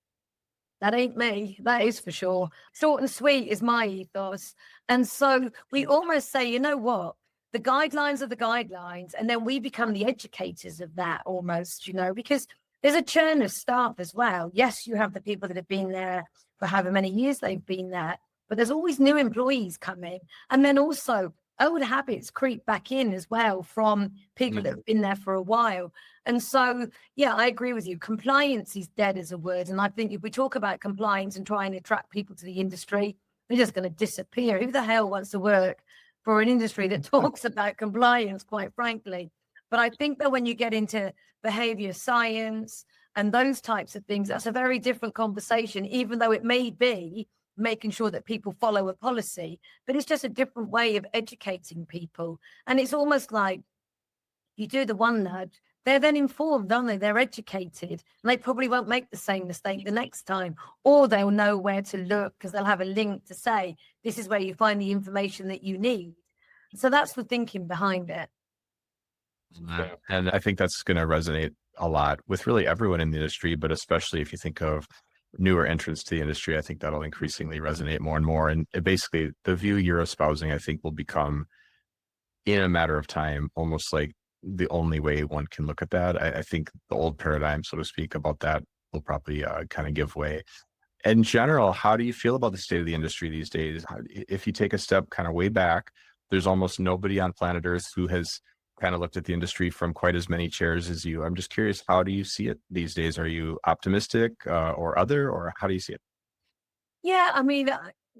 That ain't me, that is for sure. Short and sweet is my ethos. And so we almost say, you know what? The guidelines are the guidelines, and then we become the educators of that almost, because there's a churn of staff as well. Yes, you have the people that have been there for however many years they've been there, but there's always new employees coming. And then also old habits creep back in as well from people that have been there for a while. And so, yeah, I agree with you. Compliance is dead as a word. And I think if we talk about compliance and try and attract people to the industry, they're just going to disappear. Who the hell wants to work for an industry that talks about compliance, quite frankly? But I think that when you get into behavior science and those types of things, that's a very different conversation, even though it may be making sure that people follow a policy, but it's just a different way of educating people. And it's almost like you do the one nudge, they're then informed, aren't they? They're educated, and they probably won't make the same mistake the next time, or they'll know where to look because they'll have a link to say, this is where you find the information that you need. So that's the thinking behind it. And I think that's going to resonate a lot with really everyone in the industry, but especially if you think of newer entrants to the industry, I think that'll increasingly resonate more and more. And basically the view you're espousing, I think, will become, in a matter of time, almost like the only way one can look at that. I think the old paradigm, so to speak, about that will probably kind of give way. In general, how do you feel about the state of the industry these days? If you take a step kind of way back, there's almost nobody on planet Earth who has kind of looked at the industry from quite as many chairs as you. I'm just curious, how do you see it these days? Are you optimistic or how do you see it? Yeah, I mean,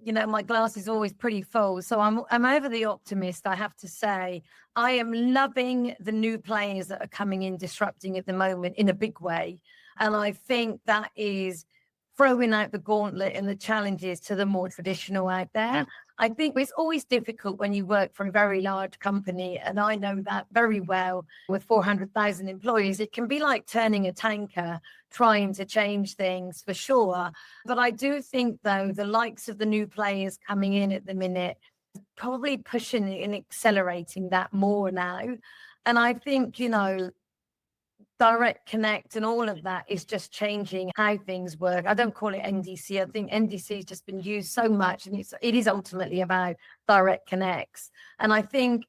my glass is always pretty full. So I'm over the optimist, I have to say. I am loving the new players that are coming in, disrupting at the moment in a big way. And I think that is throwing out the gauntlet and the challenges to the more traditional out there. I think it's always difficult when you work for a very large company, and I know that very well. With 400,000 employees, it can be like turning a tanker, trying to change things for sure. But I do think, though, the likes of the new players coming in at the minute, probably pushing it and accelerating that more now. And I think, direct connect and all of that is just changing how things work. I don't call it NDC. I think NDC has just been used so much, and it is ultimately about direct connects. And I think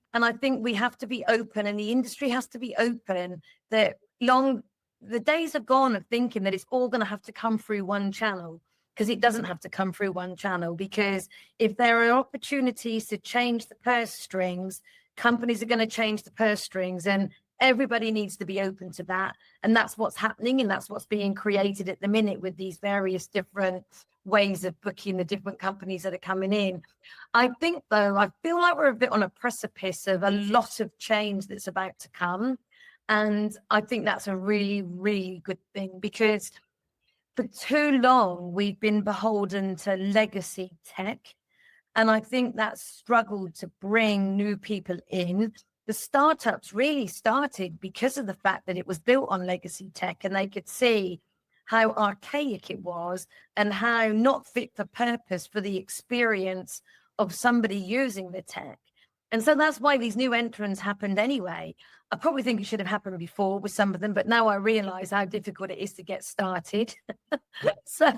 we have to be open, and the industry has to be open. That the days are gone of thinking that it's all going to have to come through one channel, because it doesn't have to come through one channel. Because if there are opportunities to change the purse strings, companies are going to change the purse strings, and everybody needs to be open to that. And that's what's happening, and that's what's being created at the minute with these various different ways of booking the different companies that are coming in. I think, though, I feel like we're a bit on a precipice of a lot of change that's about to come. And I think that's a really, really good thing, because for too long, we've been beholden to legacy tech. And I think that's struggled to bring new people in. The startups really started because of the fact that it was built on legacy tech, and they could see how archaic it was and how not fit for purpose for the experience of somebody using the tech. And so that's why these new entrants happened anyway. I probably think it should have happened before with some of them, but now I realize how difficult it is to get started. So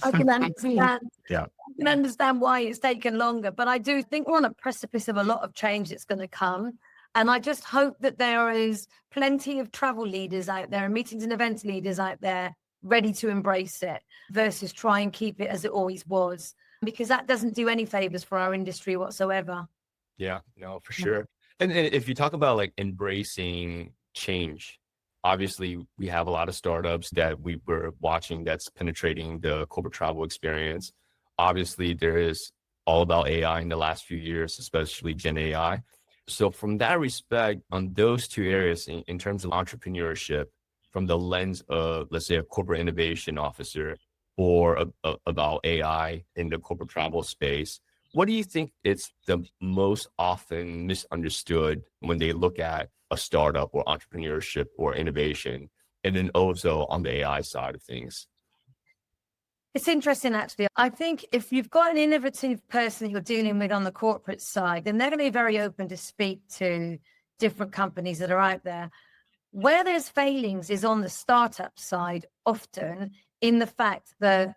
I can understand. Yeah. I can understand why it's taken longer, but I do think we're on a precipice of a lot of change that's going to come. And I just hope that there is plenty of travel leaders out there and meetings and events leaders out there ready to embrace it versus try and keep it as it always was, because that doesn't do any favors for our industry whatsoever. Yeah, no, for sure. And if you talk about like embracing change, obviously we have a lot of startups that we were watching that's penetrating the corporate travel experience. Obviously, there is all about AI in the last few years, especially Gen AI. So from that respect, on those two areas, in terms of entrepreneurship, from the lens of, let's say, a corporate innovation officer, or about AI in the corporate travel space, what do you think is the most often misunderstood when they look at a startup or entrepreneurship or innovation? And then also on the AI side of things. It's interesting, actually. I think if you've got an innovative person you're dealing with on the corporate side, then they're going to be very open to speak to different companies that are out there. Where there's failings is on the startup side, often in the fact that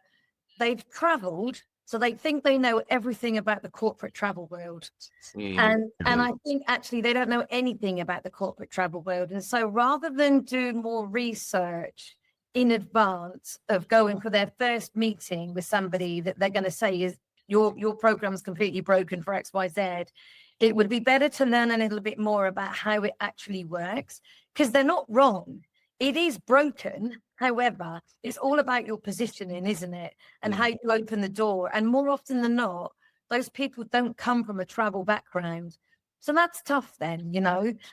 they've traveled, so they think they know everything about the corporate travel world. And I think actually they don't know anything about the corporate travel world. And so rather than do more research in advance of going for their first meeting with somebody that they're going to say is your program's completely broken for XYZ, it would be better to learn a little bit more about how it actually works, because they're not wrong. It is broken. However, it's all about your positioning, isn't it? And how you open the door. And more often than not, those people don't come from a travel background. So that's tough then,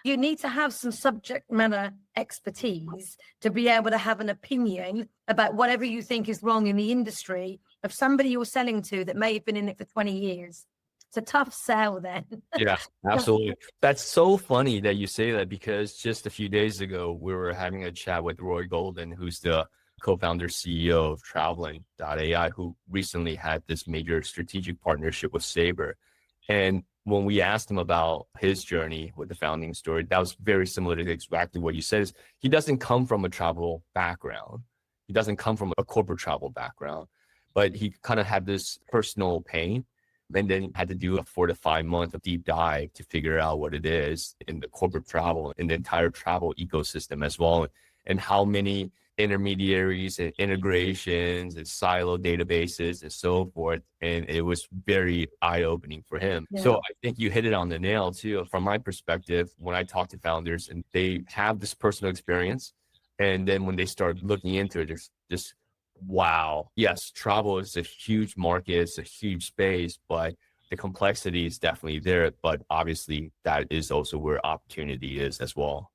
You need to have some subject matter expertise to be able to have an opinion about whatever you think is wrong in the industry of somebody you're selling to that may have been in it for 20 years. It's a tough sell then. Yeah, absolutely. That's so funny that you say that, because just a few days ago, we were having a chat with Roy Golden, who's the co-founder CEO of Traveling.ai, who recently had this major strategic partnership with Sabre. And when we asked him about his journey with the founding story, that was very similar to exactly what you said. Is he doesn't come from a travel background. He doesn't come from a corporate travel background, but he kind of had this personal pain, and then had to do a 4 to 5 month of deep dive to figure out what it is in the corporate travel and the entire travel ecosystem as well, and how many intermediaries and integrations and silo databases and so forth. And it was very eye-opening for him. Yeah. So I think you hit it on the nail too. From my perspective, when I talk to founders and they have this personal experience, and then when they start looking into it, there's just, wow, yes, travel is a huge market, it's a huge space, but the complexity is definitely there. But obviously that is also where opportunity is as well.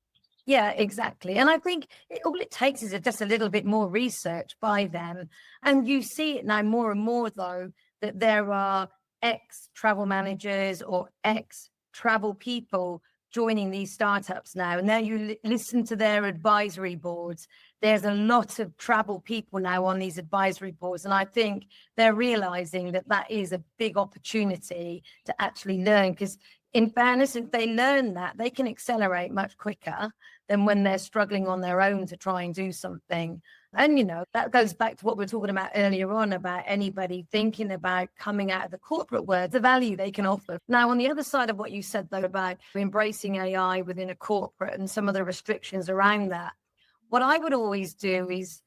Yeah, exactly. And I think all it takes is just a little bit more research by them. And you see it now more and more, though, that there are ex travel managers or ex travel people joining these startups now. And now you listen to their advisory boards. There's a lot of travel people now on these advisory boards. And I think they're realizing that that is a big opportunity to actually learn, because in fairness, if they learn that, they can accelerate much quicker than when they're struggling on their own to try and do something. And, that goes back to what we were talking about earlier on about anybody thinking about coming out of the corporate world, the value they can offer. Now, on the other side of what you said, though, about embracing AI within a corporate and some of the restrictions around that, what I would always do is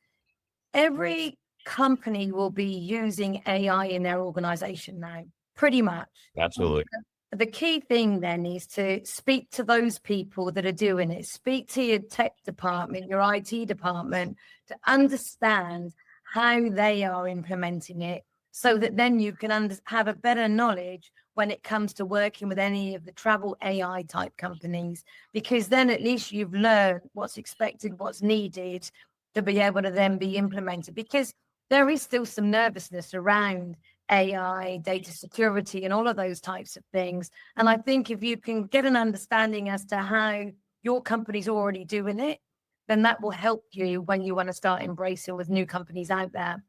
every company will be using AI in their organization now, pretty much. Absolutely. The key thing then is to speak to those people that are doing it. Speak to your tech department, your IT department, to understand how they are implementing it, so that then you can have a better knowledge when it comes to working with any of the travel AI type companies, because then at least you've learned what's expected, what's needed to be able to then be implemented, because there is still some nervousness around AI, data security, and all of those types of things. And I think if you can get an understanding as to how your company's already doing it, then that will help you when you want to start embracing with new companies out there.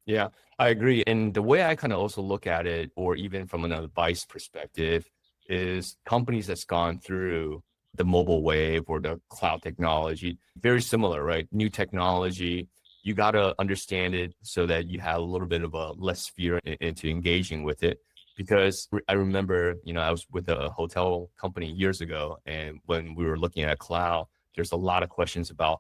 Yeah, I agree. And the way I kind of also look at it, or even from an advice perspective, is companies that's gone through the mobile wave or the cloud technology, very similar, right? New technology, you got to understand it so that you have a little bit of a less fear into engaging with it. Because I remember, I was with a hotel company years ago, and when we were looking at cloud, there's a lot of questions about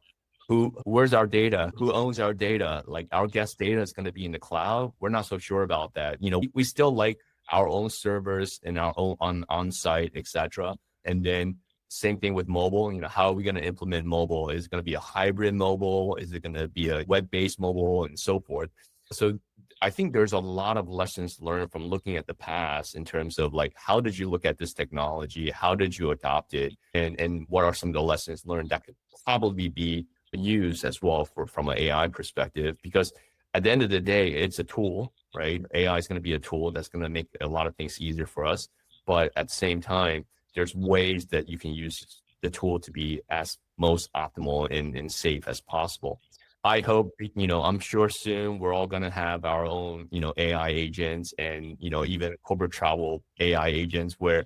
where's our data? Who owns our data? Like, our guest data is going to be in the cloud. We're not so sure about that. We still like our own servers and our own on-site, etc. And then same thing with mobile. How are we going to implement mobile? Is it going to be a hybrid mobile? Is it going to be a web-based mobile, and so forth? So I think there's a lot of lessons learned from looking at the past in terms of, like, how did you look at this technology? How did you adopt it? And what are some of the lessons learned that could probably be used as well from an AI perspective? Because at the end of the day, it's a tool, right? AI is going to be a tool that's going to make a lot of things easier for us. But at the same time, there's ways that you can use the tool to be as most optimal and safe as possible. I hope, I'm sure soon we're all going to have our own, AI agents, and, even corporate travel AI agents, where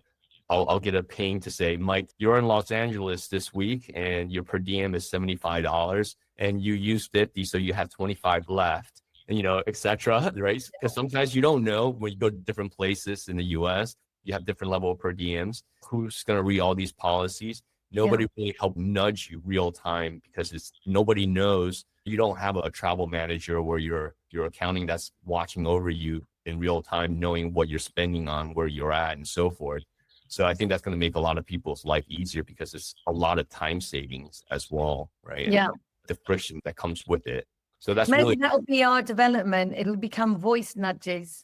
I'll get a ping to say, Mike, you're in Los Angeles this week and your per diem is $75 and you use 50, so you have 25 left, and, et cetera, right? Because sometimes you don't know when you go to different places in the US, you have different level of per diems. Who's going to read all these policies? Nobody really help nudge you real time, because nobody knows. You don't have a travel manager where your accounting that's watching over you in real time, knowing what you're spending on, where you're at, and so forth. So I think that's going to make a lot of people's life easier, because it's a lot of time savings as well, right? Yeah. And the friction that comes with it. So that's Maybe really, that'll be our development. It'll become voice nudges.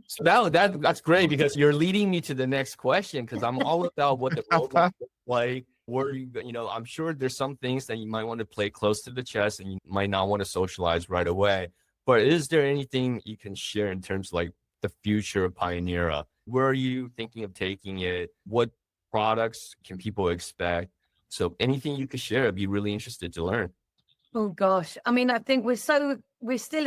so that's great, because you're leading me to the next question, because I'm all about what the roadmap looks like. Where I'm sure there's some things that you might want to play close to the chest and you might not want to socialize right away. But is there anything you can share in terms of, like, the future of Pioneera? Where are you thinking of taking it? What products can people expect? So anything you could share, I'd be really interested to learn. Oh gosh. I mean, I think we're still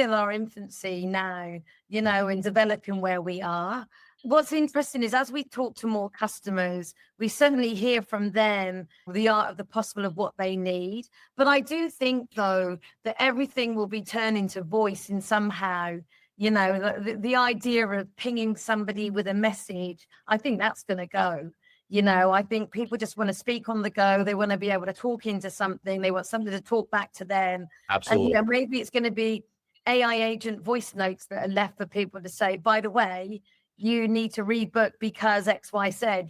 in our infancy now, in developing where we are. What's interesting is, as we talk to more customers, we certainly hear from them the art of the possible of what they need. But I do think, though, that everything will be turned into voice in somehow. The idea of pinging somebody with a message, I think that's going to go. I think people just want to speak on the go. They want to be able to talk into something. They want something to talk back to them. Absolutely. And, maybe it's going to be AI agent voice notes that are left for people to say, by the way, you need to rebook because X, Y, Z,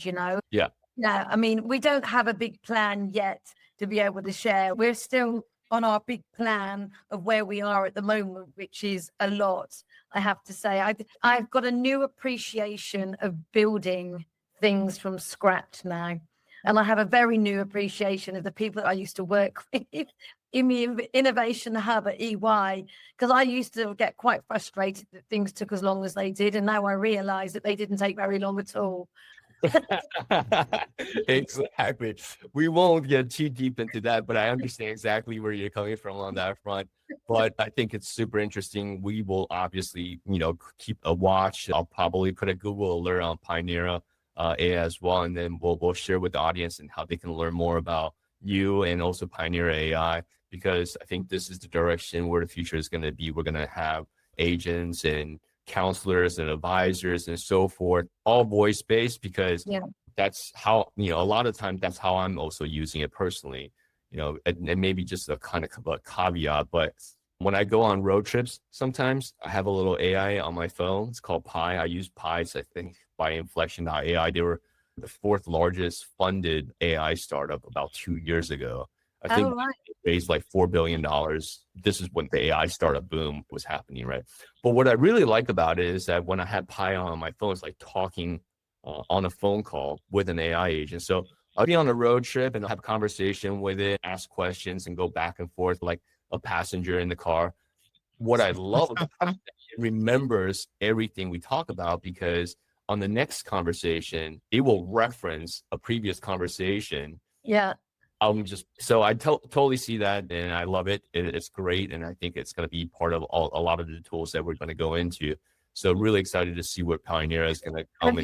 Yeah. Yeah. I mean, we don't have a big plan yet to be able to share. We're still on our big plan of where we are at the moment, which is a lot, I have to say. I've got a new appreciation of building things from scratch now. And I have a very new appreciation of the people that I used to work with in the innovation hub at EY, because I used to get quite frustrated that things took as long as they did. And now I realize that they didn't take very long at all. Exactly. We won't get too deep into that, but I understand exactly where you're coming from on that front. But I think it's super interesting. We will obviously, keep a watch. I'll probably put a Google alert on Pioneera AI as well, and then we'll share with the audience and how they can learn more about you and also Pioneera AI, because I think this is the direction where the future is going to be. We're going to have agents and counselors and advisors and so forth, all voice-based, because that's how, a lot of times that's how I'm also using it personally, and maybe just a kind of a caveat, but when I go on road trips, sometimes I have a little AI on my phone. It's called Pi. I use Pi, I think, by Inflection.ai. They were the 4th largest funded AI startup about 2 years ago. I think they raised like $4 billion. This is when the AI startup boom was happening, right? But what I really like about it is that when I had Pi on my phone, it's like talking on a phone call with an AI agent. So I'll be on a road trip and I'll have a conversation with it, ask questions and go back and forth like a passenger in the car. What I love about it, it remembers everything we talk about, because on the next conversation, it will reference a previous conversation. Yeah. So I totally see that, and I love it. It's great, and I think it's going to be part of a lot of the tools that we're going to go into. So really excited to see what Pioneera is going to come.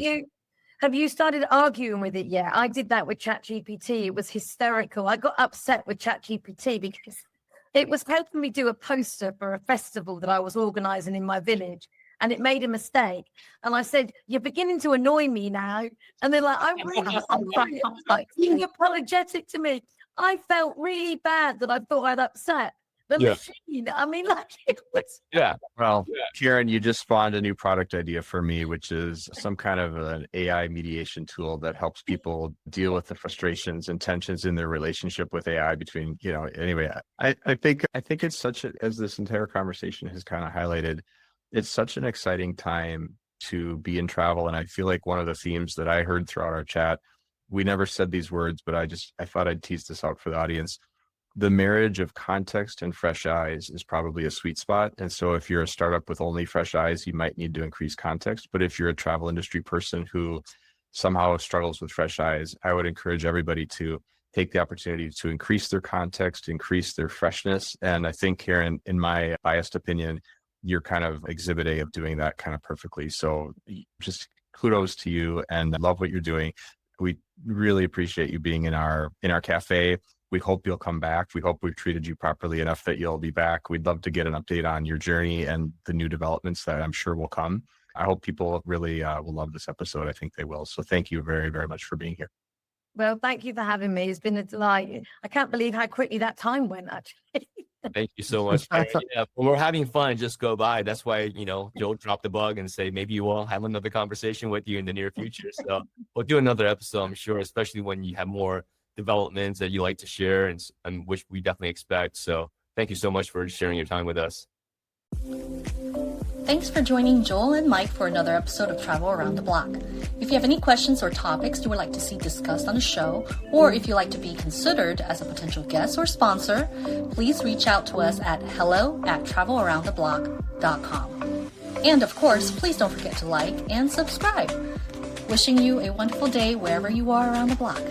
Have you started arguing with it yet? I did that with ChatGPT. It was hysterical. I got upset with ChatGPT because it was helping me do a poster for a festival that I was organizing in my village, and it made a mistake. And I said, "You're beginning to annoy me now." And they're like, "I'm being apologetic to me." I felt really bad that I thought I'd upset the machine. I mean, like, it was. Well, Karen, you just spawned a new product idea for me, which is some kind of an AI mediation tool that helps people deal with the frustrations and tensions in their relationship with AI between, anyway, I think it's as this entire conversation has kind of highlighted, it's such an exciting time to be in travel. And I feel like one of the themes that I heard throughout our chat, we never said these words, but I thought I'd tease this out for the audience. The marriage of context and fresh eyes is probably a sweet spot. And so if you're a startup with only fresh eyes, you might need to increase context. But if you're a travel industry person who somehow struggles with fresh eyes, I would encourage everybody to take the opportunity to increase their context, increase their freshness. And I think, Karen, in my biased opinion, you're kind of exhibit A of doing that kind of perfectly. So just kudos to you, and I love what you're doing. We really appreciate you being in our cafe. We hope you'll come back. We hope we've treated you properly enough that you'll be back. We'd love to get an update on your journey and the new developments that I'm sure will come. I hope people really will love this episode. I think they will. So thank you very, very much for being here. Well, thank you for having me. It's been a delight. I can't believe how quickly that time went, actually. Thank you so much. Yeah, when we're having fun, just go by. That's why, Joe dropped the bug and say, maybe we'll have another conversation with you in the near future. So we'll do another episode, I'm sure, especially when you have more developments that you like to share, and which we definitely expect. So thank you so much for sharing your time with us. Thanks for joining Joel and Mike for another episode of Travel Around the Block. If you have any questions or topics you would like to see discussed on the show, or if you'd like to be considered as a potential guest or sponsor, please reach out to us at hello@travelaroundtheblock.com. And of course, please don't forget to like and subscribe. Wishing you a wonderful day wherever you are around the block.